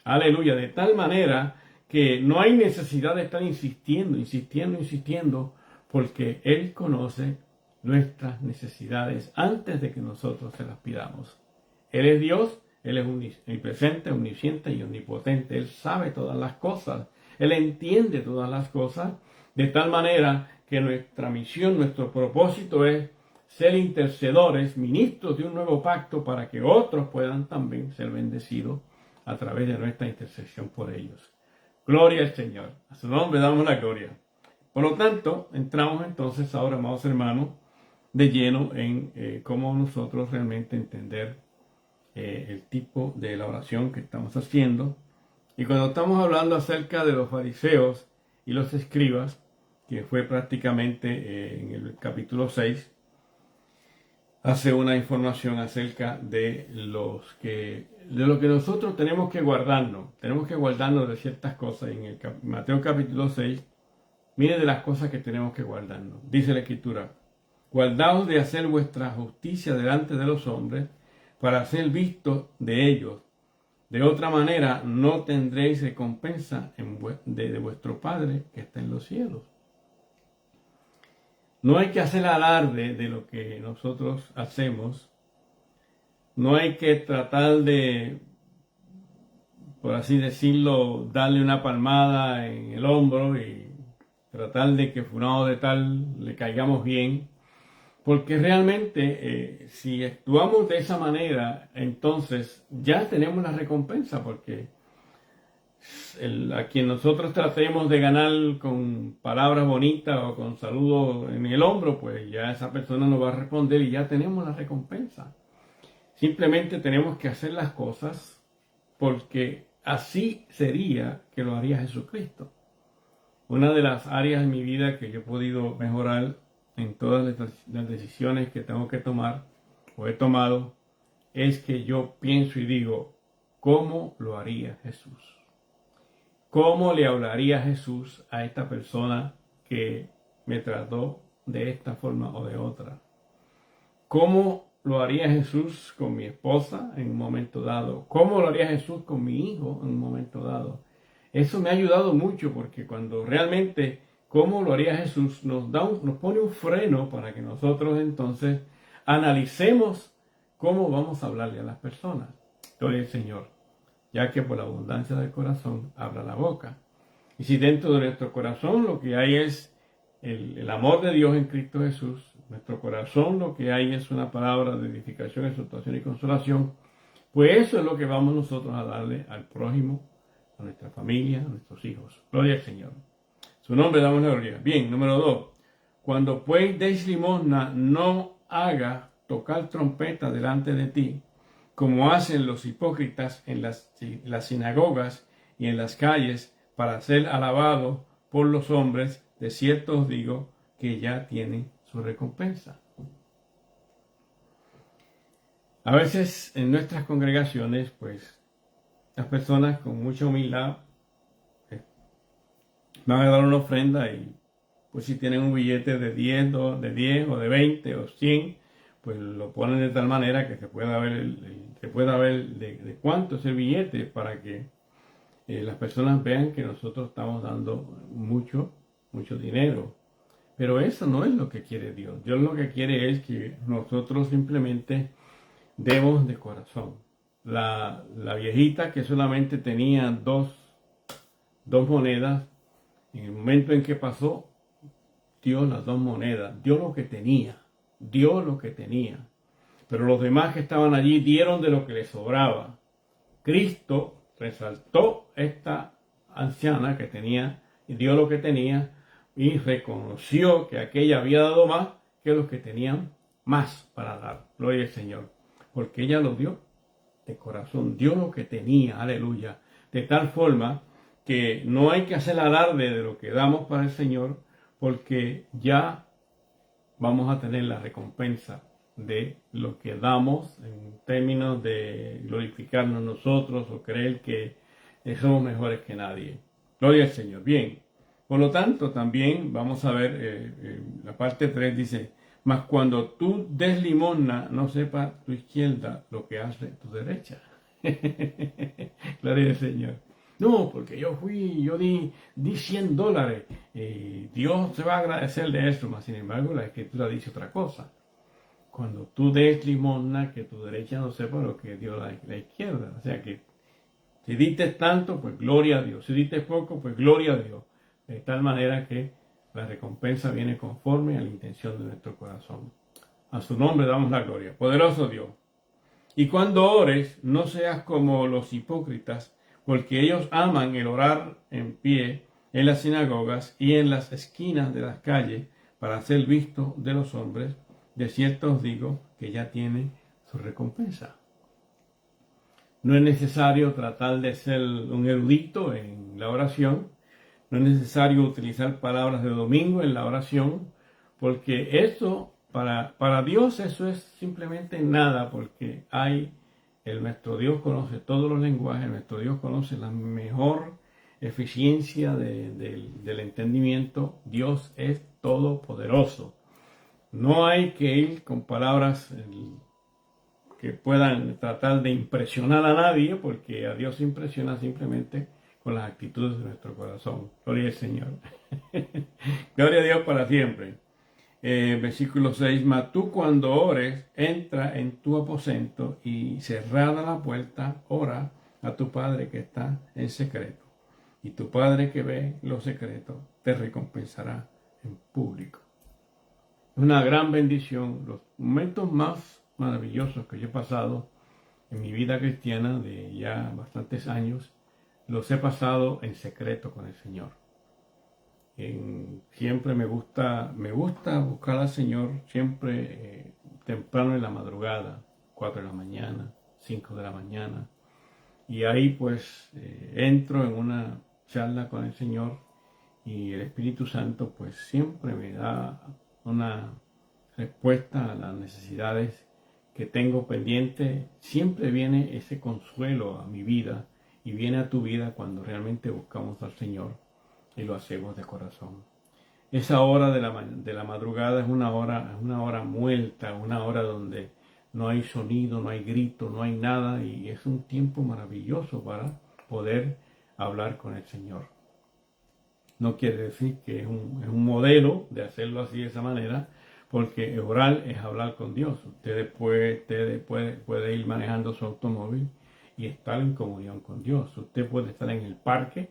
Aleluya. De tal manera que no hay necesidad de estar insistiendo, porque Él conoce nuestras necesidades antes de que nosotros se las pidamos. Él es Dios, Él es omnipresente, omnisciente y omnipotente. Él sabe todas las cosas, Él entiende todas las cosas, de tal manera que nuestra misión, nuestro propósito es ser intercedores, ministros de un nuevo pacto, para que otros puedan también ser bendecidos a través de nuestra intercesión por ellos. Gloria al Señor. A su nombre damos la gloria. Por lo tanto, entramos entonces ahora, amados hermanos, de lleno en cómo nosotros realmente entender el tipo de la oración que estamos haciendo. Y cuando estamos hablando acerca de los fariseos y los escribas, que fue prácticamente en el capítulo 6, hace una información acerca de lo que nosotros tenemos que guardarnos. Tenemos que guardarnos de ciertas cosas. En el Mateo capítulo 6, mire de las cosas que tenemos que guardarnos. Dice la Escritura: guardaos de hacer vuestra justicia delante de los hombres, para ser vistos de ellos. De otra manera, no tendréis recompensa de vuestro Padre que está en los cielos. No hay que hacer alarde de lo que nosotros hacemos. No hay que tratar de, por así decirlo, darle una palmada en el hombro y tratar de que fulano de tal le caigamos bien. Porque realmente si actuamos de esa manera, entonces ya tenemos la recompensa, porque a quien nosotros tratemos de ganar con palabras bonitas o con saludos en el hombro, pues ya esa persona nos va a responder y ya tenemos la recompensa. Simplemente tenemos que hacer las cosas porque así sería que lo haría Jesucristo. Una de las áreas de mi vida que yo he podido mejorar en todas las decisiones que tengo que tomar o he tomado es que yo pienso y digo, ¿cómo lo haría Jesús? ¿Cómo le hablaría Jesús a esta persona que me trató de esta forma o de otra? ¿Cómo lo haría Jesús con mi esposa en un momento dado? ¿Cómo lo haría Jesús con mi hijo en un momento dado? Eso me ha ayudado mucho porque cuando realmente cómo lo haría Jesús nos pone un freno para que nosotros entonces analicemos cómo vamos a hablarle a las personas. Gloria al Señor, ya que por la abundancia del corazón habla la boca. Y si dentro de nuestro corazón lo que hay es el amor de Dios en Cristo Jesús, nuestro corazón lo que hay es una palabra de edificación, exhortación y consolación, pues eso es lo que vamos nosotros a darle al prójimo, a nuestra familia, a nuestros hijos. Gloria al Señor. Su nombre damos la gloria. Bien, número 2. Cuando pues deis limosna, no haga tocar trompeta delante de ti, como hacen los hipócritas en las sinagogas y en las calles, para ser alabados por los hombres. De cierto os digo que ya tienen su recompensa. A veces en nuestras congregaciones, pues, las personas con mucha humildad van a dar una ofrenda y pues si tienen un billete de 10 o de 20 o 100, pues lo ponen de tal manera que se pueda ver, de cuánto es el billete para que las personas vean que nosotros estamos dando mucho dinero. Pero eso no es lo que quiere Dios. Dios lo que quiere es que nosotros simplemente demos de corazón. La viejita que solamente tenía dos monedas, en el momento en que pasó, dio las 2 monedas, dio lo que tenía. Pero los demás que estaban allí dieron de lo que les sobraba. Cristo resaltó esta anciana que tenía y dio lo que tenía y reconoció que aquella había dado más que los que tenían más para dar. Gloria al Señor. Porque ella lo dio de corazón, dio lo que tenía, aleluya. De tal forma que no hay que hacer alarde de lo que damos para el Señor, porque ya vamos a tener la recompensa de lo que damos en términos de glorificarnos nosotros o creer que somos mejores que nadie. Gloria al Señor. Bien, por lo tanto también vamos a ver la parte 3 dice, mas cuando tú des limosna, no sepa tu izquierda lo que hace tu derecha. Gloria al Señor. No, porque yo di $100. Dios se va a agradecer de eso, mas sin embargo la Escritura dice otra cosa. Cuando tú des limosna, que tu derecha no sepa lo que dio la izquierda. O sea que si diste tanto, pues gloria a Dios. Si diste poco, pues gloria a Dios. De tal manera que la recompensa viene conforme a la intención de nuestro corazón. A su nombre damos la gloria. Poderoso Dios. Y cuando ores, no seas como los hipócritas, porque ellos aman el orar en pie en las sinagogas y en las esquinas de las calles para ser visto de los hombres. De cierto os digo que ya tienen su recompensa. No es necesario tratar de ser un erudito en la oración. No es necesario utilizar palabras de domingo en la oración, porque eso, para Dios, eso es simplemente nada, porque nuestro Dios conoce todos los lenguajes, nuestro Dios conoce la mejor eficiencia del entendimiento. Dios es todopoderoso. No hay que ir con palabras que puedan tratar de impresionar a nadie, porque a Dios se impresiona simplemente con las actitudes de nuestro corazón. Gloria al Señor. Gloria a Dios para siempre. Versículo 6, mas tú cuando ores, entra en tu aposento y cerrada la puerta, ora a tu Padre que está en secreto. Y tu Padre que ve lo secreto te recompensará en público. Es una gran bendición. Los momentos más maravillosos que yo he pasado en mi vida cristiana de ya bastantes años, los he pasado en secreto con el Señor. Siempre me gusta buscar al Señor siempre temprano en la madrugada, 4 de la mañana, 5 de la mañana. Y ahí pues entro en una charla con el Señor y el Espíritu Santo pues siempre me da una respuesta a las necesidades que tengo pendiente. Siempre viene ese consuelo a mi vida y viene a tu vida cuando realmente buscamos al Señor y lo hacemos de corazón. Esa hora de la madrugada es una hora muerta, una hora donde no hay sonido, no hay grito, no hay nada, y es un tiempo maravilloso para poder hablar con el Señor. No quiere decir que es un modelo de hacerlo así de esa manera, porque orar es hablar con Dios. Usted puede ir manejando su automóvil y estar en comunión con Dios. Usted puede estar en el parque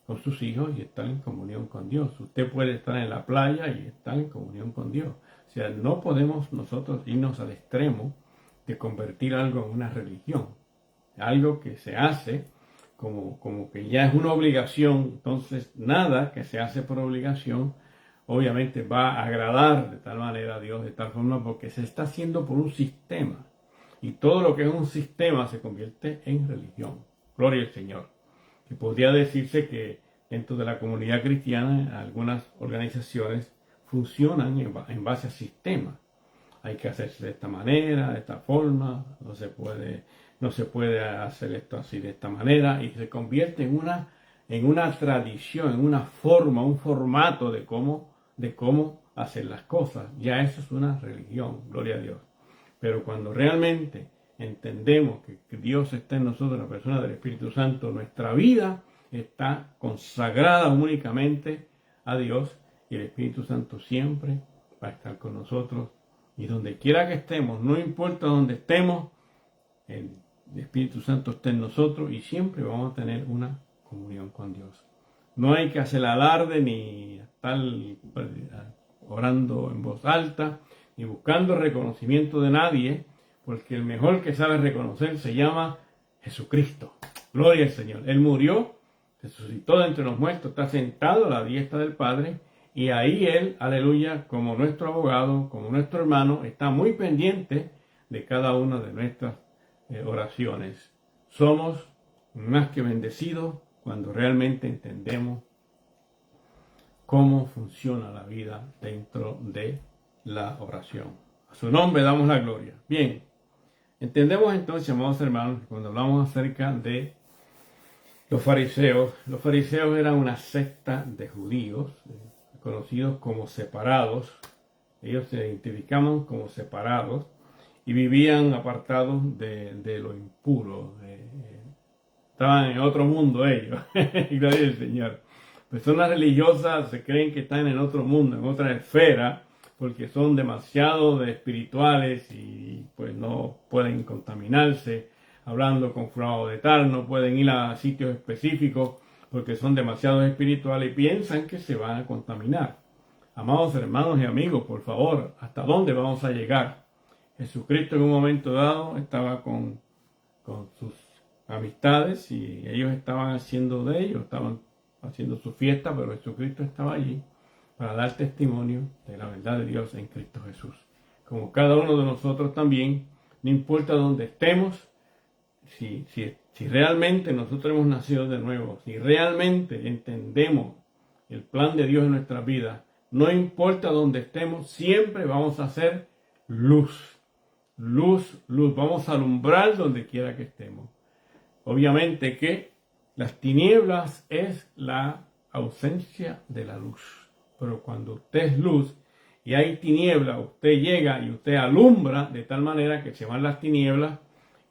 con sus hijos y estar en comunión con Dios. Usted puede estar en la playa y estar en comunión con Dios. O sea, no podemos nosotros irnos al extremo de convertir algo en una religión. Algo que se hace como que ya es una obligación. Entonces, nada que se hace por obligación obviamente va a agradar de tal manera a Dios, de tal forma, porque se está haciendo por un sistema. Y todo lo que es un sistema se convierte en religión. Gloria al Señor. Y podría decirse que dentro de la comunidad cristiana algunas organizaciones funcionan en base a sistemas. Hay que hacerse de esta manera, de esta forma, no se puede hacer esto así de esta manera, y se convierte en una tradición, en una forma, un formato de cómo hacer las cosas. Ya eso es una religión, gloria a Dios. Pero cuando realmente entendemos que Dios está en nosotros, la persona del Espíritu Santo, nuestra vida está consagrada únicamente a Dios, y el Espíritu Santo siempre va a estar con nosotros, y donde quiera que estemos, no importa donde estemos, el Espíritu Santo está en nosotros y siempre vamos a tener una comunión con Dios. No hay que hacer alarde ni estar orando en voz alta ni buscando reconocimiento de nadie, porque el mejor que sabe reconocer se llama Jesucristo. Gloria al Señor. Él murió, resucitó de entre los muertos, está sentado a la diestra del Padre, y ahí Él, aleluya, como nuestro abogado, como nuestro hermano, está muy pendiente de cada una de nuestras oraciones. Somos más que bendecidos cuando realmente entendemos cómo funciona la vida dentro de la oración. A su nombre damos la gloria. Bien, entendemos entonces, amados hermanos, que cuando hablamos acerca de los fariseos eran una secta de judíos, conocidos como separados. Ellos se identificaban como separados y vivían apartados de lo impuro. Estaban en otro mundo ellos. Gloria al Señor. Personas religiosas se creen que están en otro mundo, en otra esfera, porque son demasiado espirituales y pues no pueden contaminarse hablando con fulano de tal, no pueden ir a sitios específicos porque son demasiado espirituales y piensan que se van a contaminar. Amados hermanos y amigos, por favor, ¿hasta dónde vamos a llegar? Jesucristo en un momento dado estaba con sus amistades y ellos estaban haciendo su fiesta, pero Jesucristo estaba allí para dar testimonio de la verdad de Dios en Cristo Jesús. Como cada uno de nosotros también, no importa dónde estemos, si realmente nosotros hemos nacido de nuevo, si realmente entendemos el plan de Dios en nuestras vidas, no importa dónde estemos, siempre vamos a hacer luz. Luz, luz. Vamos a alumbrar donde quiera que estemos. Obviamente que las tinieblas es la ausencia de la luz. Pero cuando usted es luz y hay tinieblas, usted llega y usted alumbra de tal manera que se van las tinieblas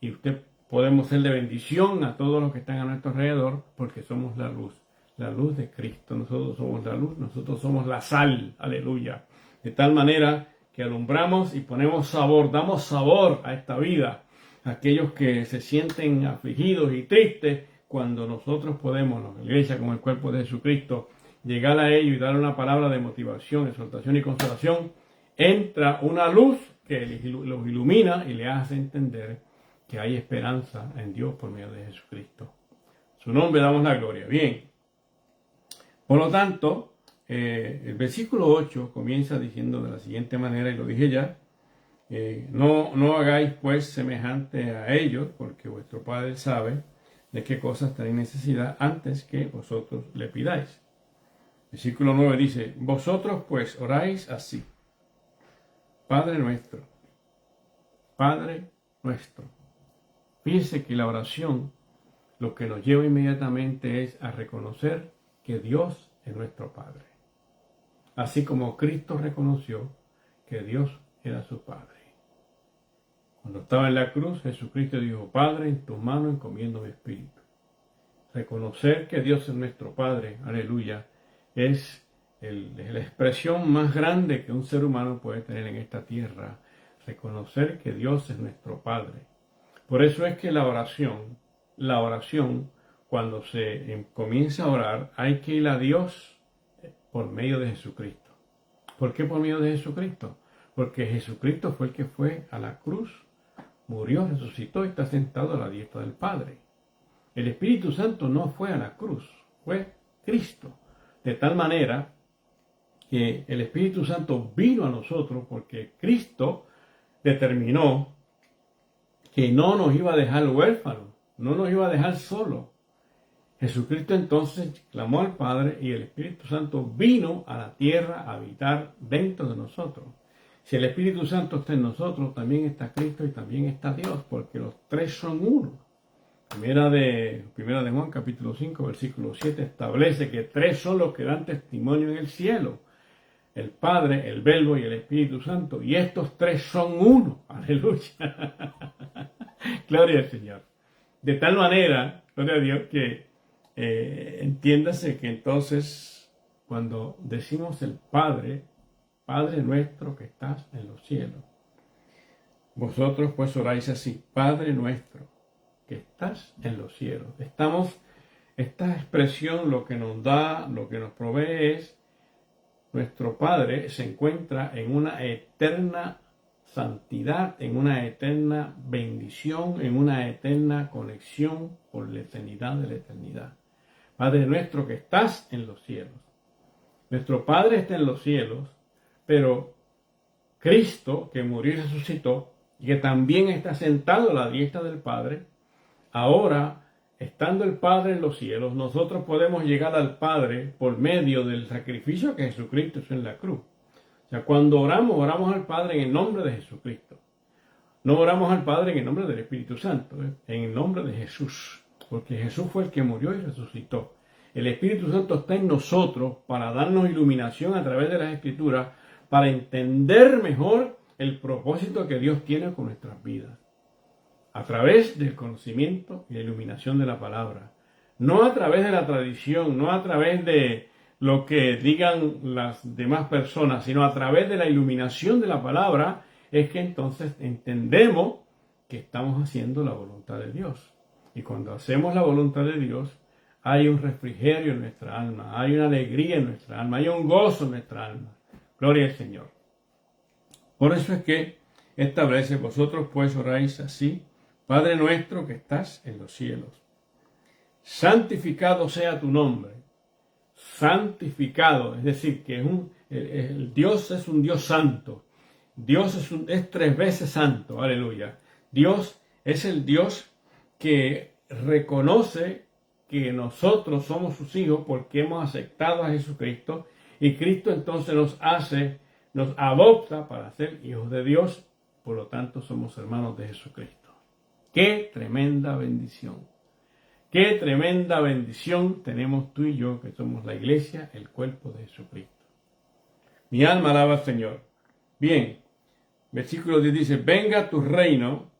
y usted podemos ser de bendición a todos los que están a nuestro alrededor porque somos la luz de Cristo. Nosotros somos la luz, nosotros somos la sal, aleluya. De tal manera que alumbramos y ponemos sabor, damos sabor a esta vida. Aquellos que se sienten afligidos y tristes, cuando nosotros podemos, la iglesia como el cuerpo de Jesucristo, llegar a ellos y dar una palabra de motivación, exhortación y consolación, entra una luz que los ilumina y le hace entender que hay esperanza en Dios por medio de Jesucristo. Su nombre damos la gloria. Bien. Por lo tanto, el versículo 8 comienza diciendo de la siguiente manera, y lo dije ya, no hagáis pues semejante a ellos, porque vuestro Padre sabe de qué cosas tenéis necesidad antes que vosotros le pidáis. Versículo 9 dice, vosotros pues oráis así, Padre nuestro, Padre nuestro. Fíjense que la oración lo que nos lleva inmediatamente es a reconocer que Dios es nuestro Padre. Así como Cristo reconoció que Dios era su Padre. Cuando estaba en la cruz, Jesucristo dijo, Padre, en tus manos encomiendo mi espíritu. Reconocer que Dios es nuestro Padre, aleluya, es la expresión más grande que un ser humano puede tener en esta tierra. Reconocer que Dios es nuestro Padre. Por eso es que la oración, cuando se comienza a orar, hay que ir a Dios por medio de Jesucristo. ¿Por qué por medio de Jesucristo? Porque Jesucristo fue el que fue a la cruz, murió, resucitó y está sentado a la diestra del Padre. El Espíritu Santo no fue a la cruz, fue Cristo. De tal manera que el Espíritu Santo vino a nosotros porque Cristo determinó que no nos iba a dejar huérfanos, no nos iba a dejar solos. Jesucristo entonces clamó al Padre y el Espíritu Santo vino a la tierra a habitar dentro de nosotros. Si el Espíritu Santo está en nosotros, también está Cristo y también está Dios, porque los tres son uno. Primera de Juan, capítulo 5, versículo 7, establece que tres son los que dan testimonio en el cielo. El Padre, el Verbo y el Espíritu Santo. Y estos tres son uno. Aleluya. Gloria al Señor. De tal manera, gloria a Dios, que entiéndase que entonces, cuando decimos el Padre, Padre nuestro que estás en los cielos, vosotros pues oráis así, Padre nuestro que estás en los cielos. Esta expresión lo que nos da, lo que nos provee es, nuestro Padre se encuentra en una eterna santidad, en una eterna bendición, en una eterna conexión por la eternidad de la eternidad. Padre nuestro que estás en los cielos. Nuestro Padre está en los cielos, pero Cristo, que murió y resucitó, y que también está sentado a la diestra del Padre, ahora, estando el Padre en los cielos, nosotros podemos llegar al Padre por medio del sacrificio que Jesucristo hizo en la cruz. O sea, cuando oramos al Padre en el nombre de Jesucristo. No oramos al Padre en el nombre del Espíritu Santo, en el nombre de Jesús, porque Jesús fue el que murió y resucitó. El Espíritu Santo está en nosotros para darnos iluminación a través de las Escrituras, para entender mejor el propósito que Dios tiene con nuestras vidas. A través del conocimiento y la iluminación de la palabra. No a través de la tradición, no a través de lo que digan las demás personas, sino a través de la iluminación de la palabra, es que entonces entendemos que estamos haciendo la voluntad de Dios. Y cuando hacemos la voluntad de Dios, hay un refrigerio en nuestra alma, hay una alegría en nuestra alma, hay un gozo en nuestra alma. Gloria al Señor. Por eso es que establece, vosotros pues oráis así, Padre nuestro que estás en los cielos, santificado sea tu nombre. Santificado, es decir, que el Dios es un Dios santo. Dios es tres veces santo, aleluya. Dios es el Dios que reconoce que nosotros somos sus hijos porque hemos aceptado a Jesucristo y Cristo entonces nos adopta para ser hijos de Dios, por lo tanto somos hermanos de Jesucristo. ¡Qué tremenda bendición! ¡Qué tremenda bendición tenemos tú y yo, que somos la iglesia, el cuerpo de Jesucristo! Mi alma alaba al Señor. Bien, versículo 10 dice, venga tu reino,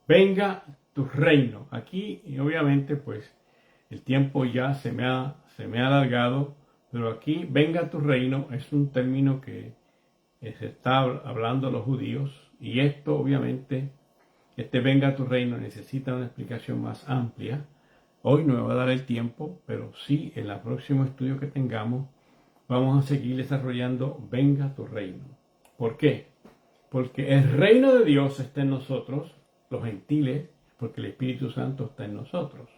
venga tu reino. Aquí, y obviamente, pues, el tiempo ya se me ha alargado, pero aquí, venga tu reino, es un término que se está hablando los judíos, y esto, obviamente, este venga tu reino necesita una explicación más amplia. Hoy no me va a dar el tiempo, pero sí en el próximo estudio que tengamos vamos a seguir desarrollando venga tu reino. ¿Por qué? Porque el reino de Dios está en nosotros, los gentiles, porque el Espíritu Santo está en nosotros.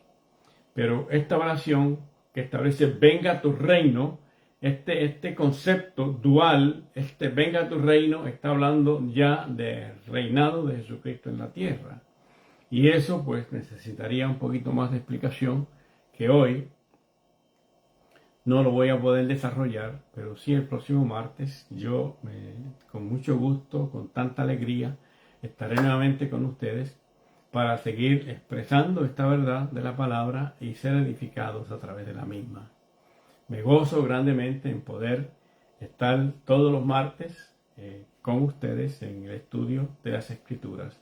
Pero esta oración que establece venga tu reino, este concepto dual, venga tu reino, está hablando ya del reinado de Jesucristo en la tierra. Y eso pues necesitaría un poquito más de explicación que hoy no lo voy a poder desarrollar, pero sí el próximo martes yo con mucho gusto, con tanta alegría, estaré nuevamente con ustedes para seguir expresando esta verdad de la palabra y ser edificados a través de la misma. Me gozo grandemente en poder estar todos los martes con ustedes en el estudio de las Escrituras.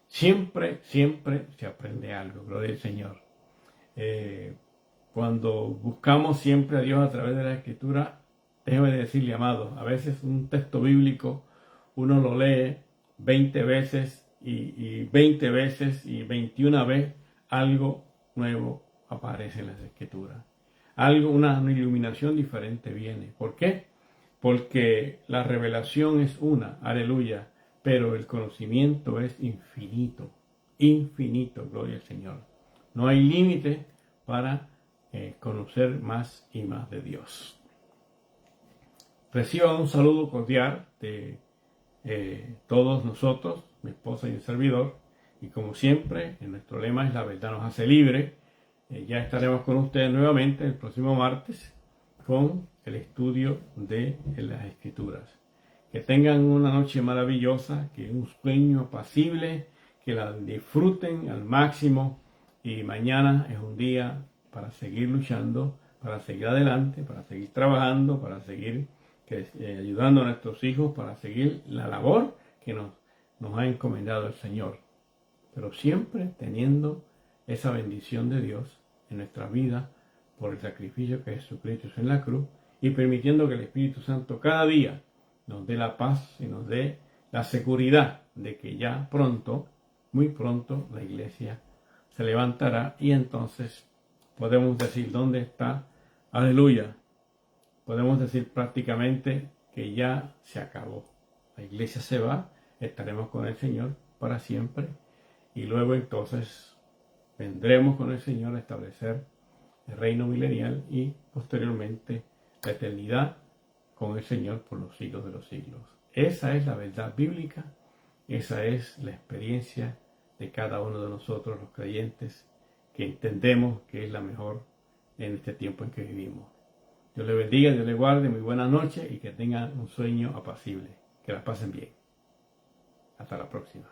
Siempre se aprende algo, gloria al Señor. Cuando buscamos siempre a Dios a través de la Escritura, déjeme decirle, amados, a veces un texto bíblico uno lo lee 20 veces y 20 veces y 21 veces algo nuevo aparece en las Escrituras. Una iluminación diferente viene. ¿Por qué? Porque la revelación es una, aleluya, pero el conocimiento es infinito, infinito, gloria al Señor. No hay límite para conocer más y más de Dios. Reciban un saludo cordial de todos nosotros, mi esposa y el servidor, y como siempre, nuestro lema es la verdad nos hace libre. Ya estaremos con ustedes nuevamente el próximo martes con el estudio de las Escrituras. Que tengan una noche maravillosa, que un sueño apacible, que la disfruten al máximo y mañana es un día para seguir luchando, para seguir adelante, para seguir trabajando, para seguir ayudando a nuestros hijos, para seguir la labor que nos ha encomendado el Señor. Pero siempre teniendo esa bendición de Dios en nuestra vida por el sacrificio que Jesucristo hizo en la cruz y permitiendo que el Espíritu Santo cada día nos dé la paz y nos dé la seguridad de que ya pronto, muy pronto, la iglesia se levantará y entonces podemos decir dónde está, aleluya, podemos decir prácticamente que ya se acabó. La iglesia se va, estaremos con el Señor para siempre y luego entonces vendremos con el Señor a establecer el reino milenial y posteriormente la eternidad con el Señor por los siglos de los siglos. Esa es la verdad bíblica, esa es la experiencia de cada uno de nosotros los creyentes que entendemos que es la mejor en este tiempo en que vivimos. Dios les bendiga, Dios les guarde, muy buenas noches y que tengan un sueño apacible. Que la pasen bien. Hasta la próxima.